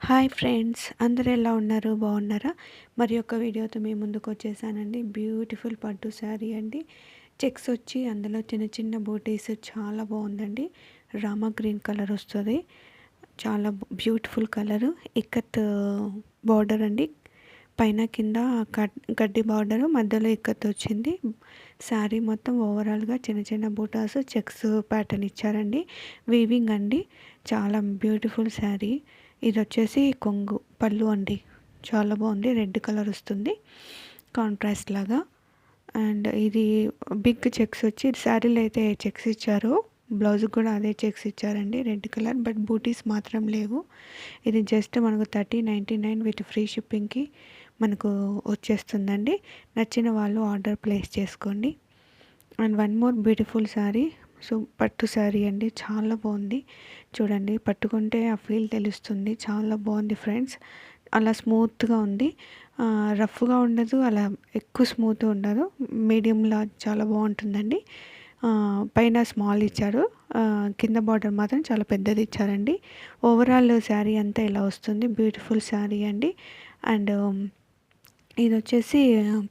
Hi friends, అందరూ ఎలా ఉన్నారు? బాగున్నారా? మరి ఒక వీడియోతో మీ ముందుకు వచ్చేసానండి. బ్యూటిఫుల్ పట్టు శారీ అండి. చెక్స్ వచ్చి అందులో చిన్న చిన్న బూటీస్ చాలా బాగుందండి. రామా గ్రీన్ కలర్ వస్తుంది. చాలా బ్యూటిఫుల్ కలరు. ఇక్కత్ బార్డర్ అండి. పైన కింద గడ్డి బార్డరు, మధ్యలో ఇక్కత్ వచ్చింది. శారీ మొత్తం ఓవరాల్గా చిన్న చిన్న బూటాస్ చెక్స్ ప్యాటర్న్ ఇచ్చారండి. వీవింగ్ అండి. చాలా బ్యూటిఫుల్ శారీ. ఇది వచ్చేసి కొంగు పళ్ళు అండి. చాలా బాగుంది. రెడ్ కలర్ వస్తుంది కాంట్రాస్ట్ లాగా. అండ్ ఇది బిగ్ చెక్స్ వచ్చి శారీలో అయితే చెక్స్ ఇచ్చారు, బ్లౌజ్ కూడా అదే చెక్స్ ఇచ్చారండి, రెడ్ కలర్. బట్ బూటీస్ మాత్రం లేవు. ఇది జస్ట్ మనకు 30.99 విత్ ఫ్రీ షిప్పింగ్కి మనకు వచ్చేస్తుందండి. నచ్చిన వాళ్ళు ఆర్డర్ ప్లేస్ చేసుకోండి. And one more beautiful sari. So పట్టు శారీ అండి, చాలా బాగుంది. చూడండి, పట్టుకుంటే ఆ ఫీల్ తెలుస్తుంది. చాలా బాగుంది ఫ్రెండ్స్. అలా స్మూత్గా ఉంది, రఫ్గా ఉండదు, అలా ఎక్కువ స్మూత్ ఉండదు, మీడియంలా చాలా బాగుంటుందండి. పైన స్మాల్ ఇచ్చారు, కింద బార్డర్ మాత్రం చాలా పెద్దది ఇచ్చారండి. ఓవరాల్ శారీ అంతా ఇలా వస్తుంది. బ్యూటిఫుల్ శారీ అండి. అండ్ ఇది వచ్చేసి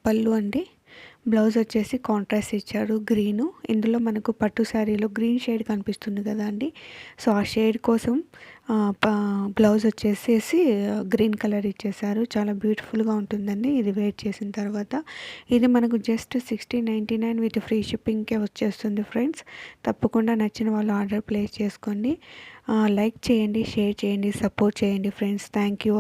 పళ్ళు అండి. బ్లౌజ్ వచ్చేసి కాంట్రాస్ట్ ఇచ్చారు గ్రీను. ఇందులో మనకు పట్టు శారీలో గ్రీన్ షేడ్ కనిపిస్తుంది కదా అండి. సో ఆ షేడ్ కోసం బ్లౌజ్ వచ్చేసేసి గ్రీన్ కలర్ ఇచ్చేసారు. చాలా బ్యూటిఫుల్గా ఉంటుందండి ఇది వేర్ చేసిన తర్వాత. ఇది మనకు జస్ట్ 16.99 విత్ ఫ్రీ షిప్పింగ్కే వచ్చేస్తుంది ఫ్రెండ్స్. తప్పకుండా నచ్చిన వాళ్ళు ఆర్డర్ ప్లేస్ చేసుకోండి. లైక్ చేయండి, షేర్ చేయండి, సపోర్ట్ చేయండి ఫ్రెండ్స్. Thank you.